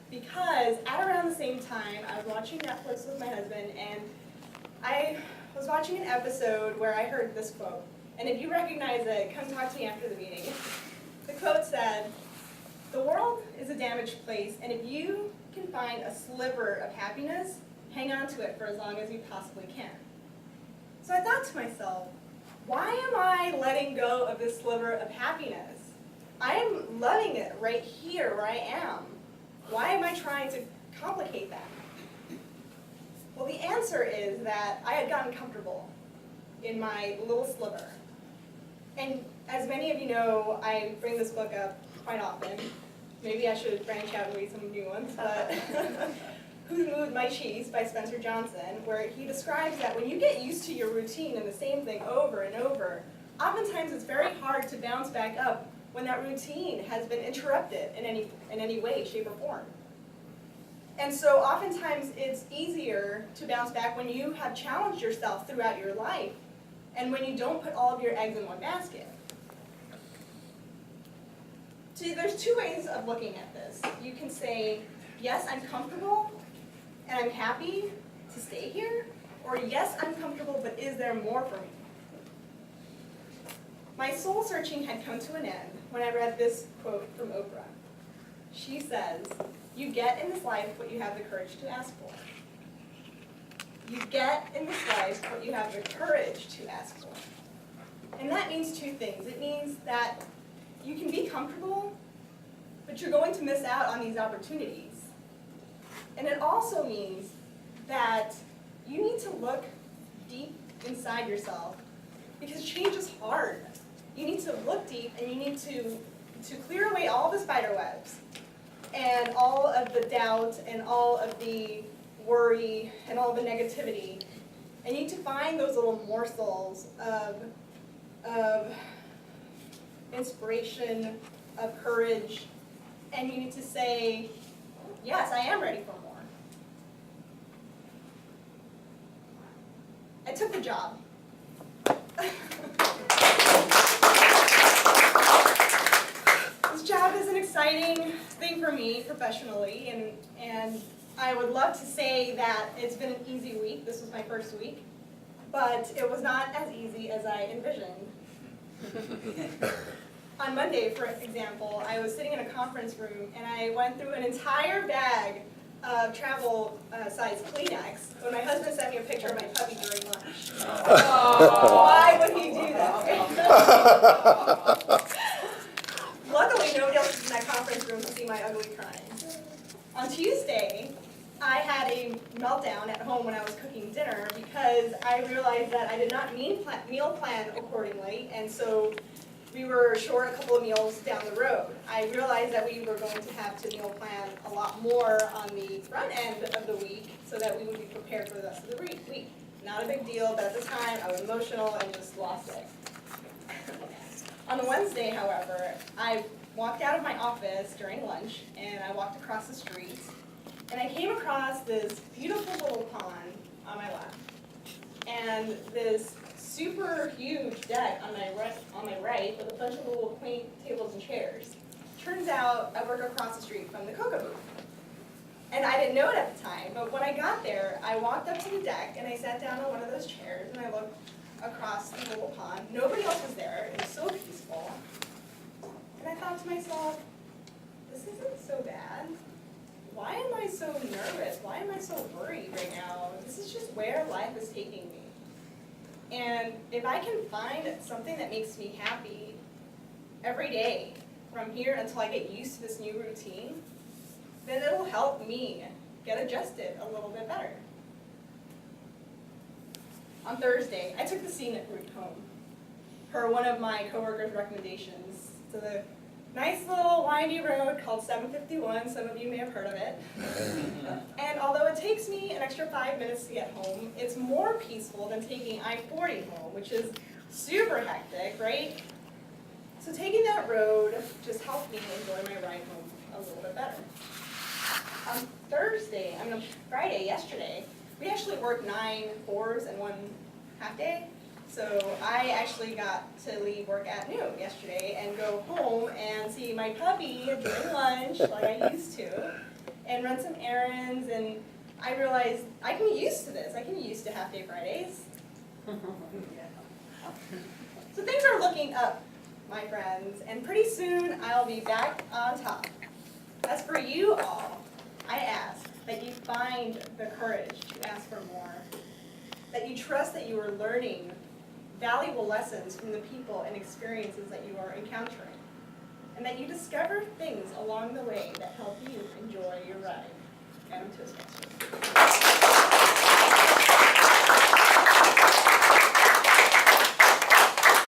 because at around the same time, I was watching Netflix with my husband, and I was watching an episode where I heard this quote. And if you recognize it, come talk to me after the meeting. The quote said, "The world is a damaged place, and if you can find a sliver of happiness, hang on to it for as long as you possibly can." So I thought to myself, why am I letting go of this sliver of happiness? I am loving it right here where I am. Why am I trying to complicate that? Well, the answer is that I had gotten comfortable in my little sliver. And as many of you know, I bring this book up quite often. Maybe I should branch out and read some new ones, but Who Moved My Cheese by Spencer Johnson, where he describes that when you get used to your routine and the same thing over and over, oftentimes it's very hard to bounce back up when that routine has been interrupted in any way, shape, or form. And so oftentimes it's easier to bounce back when you have challenged yourself throughout your life and when you don't put all of your eggs in one basket. See, there's two ways of looking at this. You can say, yes, I'm comfortable and I'm happy to stay here, or yes, I'm comfortable, but is there more for me? My soul searching had come to an end when I read this quote from Oprah. She says, "You get in this life what you have the courage to ask for." You get in this life what you have the courage to ask for. And that means two things. It means that you can be comfortable, but you're going to miss out on these opportunities. And it also means that you need to look deep inside yourself, because change is hard. You need to look deep, and you need to clear away all the spider webs and all of the doubt and all of the worry and all the negativity. And you need to find those little morsels of inspiration, of courage, and you need to say, yes, I am ready for more. I took the job. This job is an exciting thing for me professionally, and I would love to say that it's been an easy week. This was my first week, but it was not as easy as I envisioned. On Monday, for example, I was sitting in a conference room and I went through an entire bag of travel-sized Kleenex when my husband sent me a picture of my puppy during lunch. Why would he do that? Luckily, nobody else was in that conference room to see my ugly crying. On Tuesday, I had a meltdown at home when I was cooking dinner because I realized that I did not meal plan accordingly, and so we were short a couple of meals down the road. I realized that we were going to have to meal plan a lot more on the front end of the week so that we would be prepared for the rest of the week. Not a big deal, but at the time I was emotional and just lost it. On the Wednesday, however, I walked out of my office during lunch and I walked across the street and I came across this beautiful little pond on my left and this super huge deck on my right with a bunch of little quaint tables and chairs. Turns out I work across the street from the Cocoa booth. And I didn't know it at the time, but when I got there, I walked up to the deck and I sat down on one of those chairs and I looked across the little pond. Nobody else was there. It was so peaceful. And I thought to myself, this isn't so bad. Why am I so nervous? Why am I so worried right now? This is just where life is taking me. And if I can find something that makes me happy every day from here until I get used to this new routine, then it'll help me get adjusted a little bit better. On Thursday, I took the scenic route home per one of my coworkers' recommendations to the nice little windy road called 751. Some of you may have heard of it. And although it takes me an extra 5 minutes to get home, it's more peaceful than taking I-40 home, which is super hectic, right? So taking that road just helped me enjoy my ride home a little bit better. On Friday, yesterday, we actually worked 9 4s and 1 half day. So I actually got to leave work at noon yesterday and go home and see my puppy during lunch like I used to. and run some errands, and I realized I can get used to this. I can get used to half-day Fridays. So things are looking up, my friends, and pretty soon I'll be back on top. As for you all, I ask that you find the courage to ask for more, that you trust that you are learning valuable lessons from the people and experiences that you are encountering, and that you discover things along the way that help you enjoy your ride. Madam Toastmaster.